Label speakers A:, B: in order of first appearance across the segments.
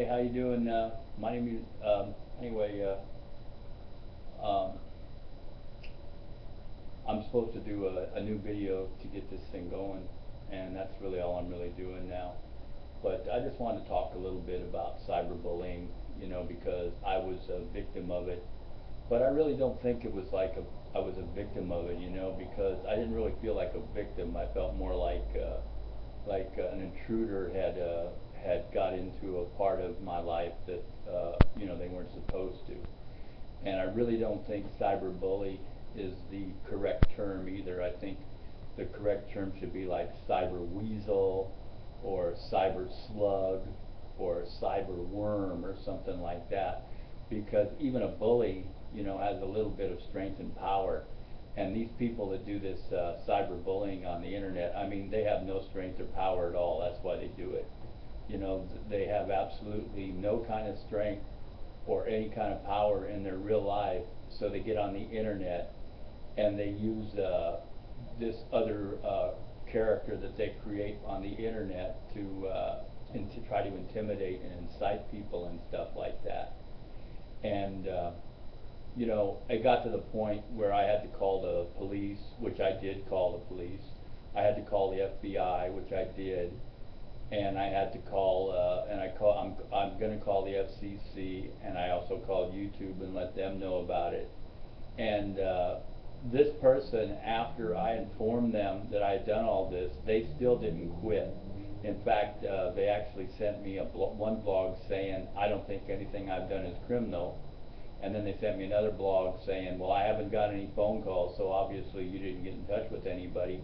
A: how you doing? My name is, anyway, um, I'm supposed to do a new video to get this thing going, and that's really all I'm really doing now. But I just wanted to talk a little bit about cyberbullying, because I was a victim of it. But I really don't think it was like I was a victim of it, because I didn't really feel like a victim. I felt more like an intruder had got into a part of my life that they weren't supposed to. And I really don't think cyberbully is the correct term either. I think the correct term should be like cyber weasel or cyber slug or cyber worm or something like that, because even a bully has a little bit of strength and power. And these people that do this cyberbullying on the internet, I mean, they have no strength or power at all. That's why they do it. They have absolutely no kind of strength or any kind of power in their real life. So they get on the internet and they use this other character that they create on the internet to try to intimidate and incite people and stuff like that. And it got to the point where I had to call the police, which I did call the police. I had to call the FBI, which I did, and I had to call, I'm going to call the FCC, and I also called YouTube and let them know about it. And this person, after I informed them that I had done all this, they still didn't quit. In fact, they actually sent me one blog saying, I don't think anything I've done is criminal. And then they sent me another blog saying, well, I haven't got any phone calls, so obviously you didn't get in touch with anybody.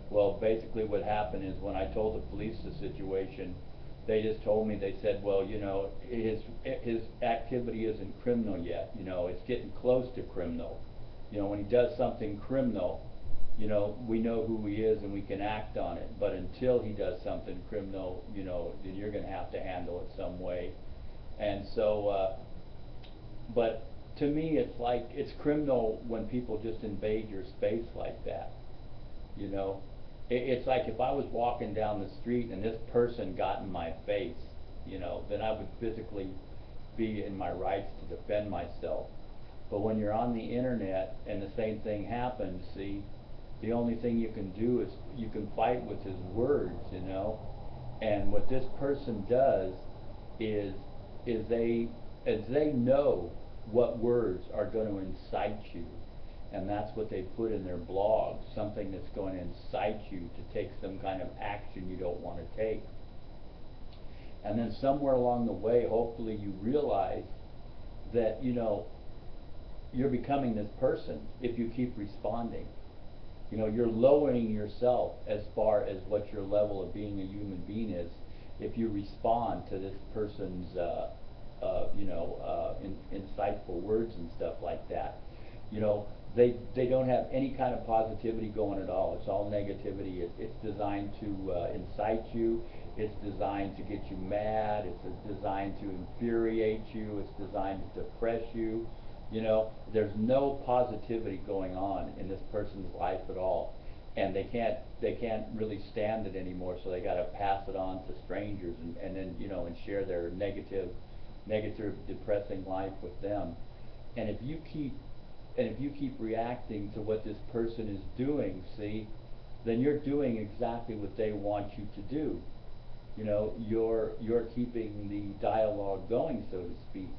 A: Well, basically what happened is when I told the police the situation, they just told me, they said, well, his activity isn't criminal yet. It's getting close to criminal. When he does something criminal, we know who he is and we can act on it. But until he does something criminal, then you're going to have to handle it some way. And so, but to me, it's like it's criminal when people just invade your space like that. It's like if I was walking down the street and this person got in my face, then I would physically be in my rights to defend myself. But when you're on the internet and the same thing happens, see, the only thing you can do is you can fight with his words, And what this person does is they know what words are going to incite you, and that's what they put in their blog, something that's going to incite you to take some kind of action you don't want to take. And then somewhere along the way, hopefully you realize that you're becoming this person if you keep responding. You're lowering yourself as far as what your level of being a human being is if you respond to this person's insightful words and stuff like that. They don't have any kind of positivity going at all. It's all negativity. It's designed to incite you. It's designed to get you mad. It's designed to infuriate you. It's designed to depress you. There's no positivity going on in this person's life at all, and they can't really stand it anymore. So they got to pass it on to strangers and then and share their negative, depressing life with them. And if you keep reacting to what this person is doing, see, then you're doing exactly what they want you to do. You're keeping the dialogue going, so to speak.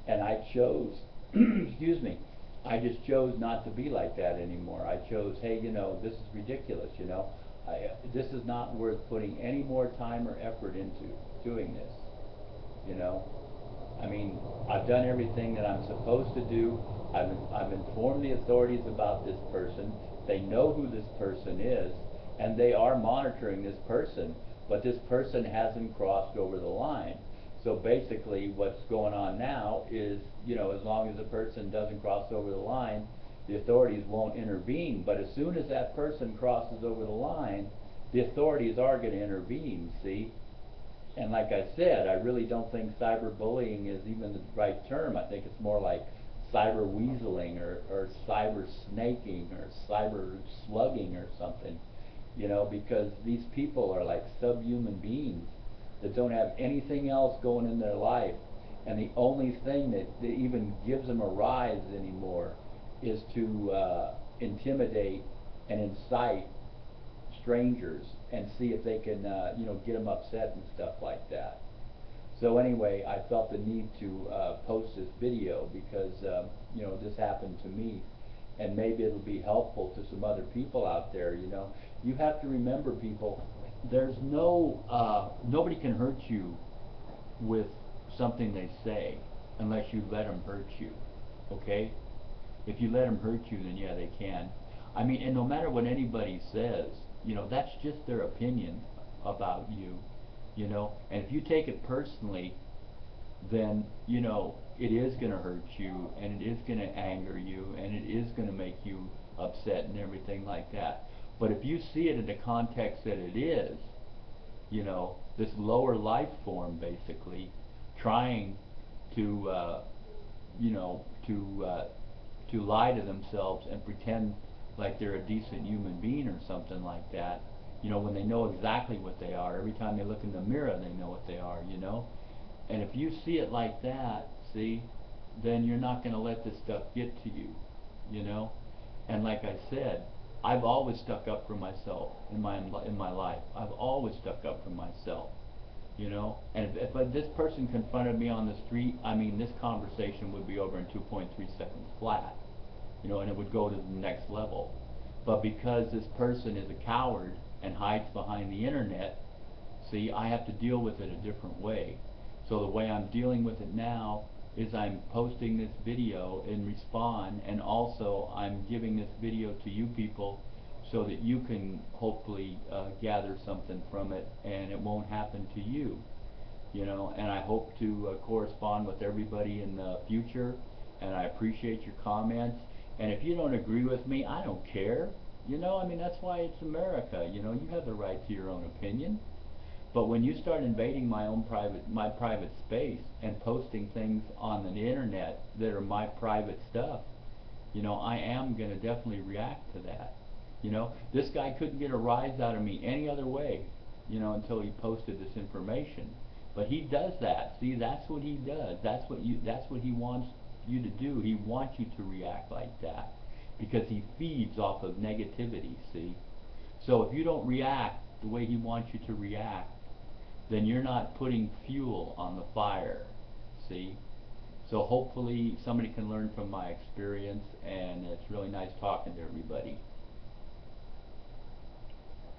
A: And I chose, excuse me, I just chose not to be like that anymore. I chose, hey, this is ridiculous. This is not worth putting any more time or effort into doing this. I mean, I've done everything that I'm supposed to do. I've informed the authorities about this person. They know who this person is, and they are monitoring this person, but this person hasn't crossed over the line. So basically what's going on now is, as long as the person doesn't cross over the line, the authorities won't intervene. But as soon as that person crosses over the line, the authorities are going to intervene, see? And like I said, I really don't think cyberbullying is even the right term. I think it's more like cyber weaseling or cyber snaking or cyber slugging or something, because these people are like subhuman beings. that don't have anything else going in their life, and the only thing that even gives them a rise anymore is to intimidate and incite strangers and see if they can, get them upset and stuff like that. So anyway, I felt the need to post this video because, this happened to me, and maybe it'll be helpful to some other people out there. You have to remember, people, there's nobody can hurt you with something they say unless you let them hurt you, okay? If you let them hurt you, then yeah, they can. I mean, and no matter what anybody says, that's just their opinion about you, and if you take it personally, then it is going to hurt you, and it is going to anger you, and it is going to make you upset and everything like that. But if you see it in the context that it is, this lower life form basically trying to you know to lie to themselves and pretend like they're a decent human being or something like that, when they know exactly what they are. Every time they look in the mirror, they know what they are. And if you see it like that, see, then you're not going to let this stuff get to you. And like I said, I've always stuck up for myself in my life. I've always stuck up for myself. And if this person confronted me on the street, I mean, this conversation would be over in 2.3 seconds flat, and it would go to the next level. But because this person is a coward and hides behind the internet, see, I have to deal with it a different way. So the way I'm dealing with it now is I'm posting this video in response, and also I'm giving this video to you people so that you can hopefully gather something from it and it won't happen to you. And I hope to correspond with everybody in the future, and I appreciate your comments. And if you don't agree with me, I don't care. I mean, that's why it's America. You have the right to your own opinion. But when you start invading my private space and posting things on the internet that are my private stuff, I am going to definitely react to that. This guy couldn't get a rise out of me any other way, until he posted this information. But he does that. See, that's what he does. That's what he wants you to do. He wants you to react like that because he feeds off of negativity, see? So if you don't react the way he wants you to react, then you're not putting fuel on the fire, see? So hopefully somebody can learn from my experience, and it's really nice talking to everybody.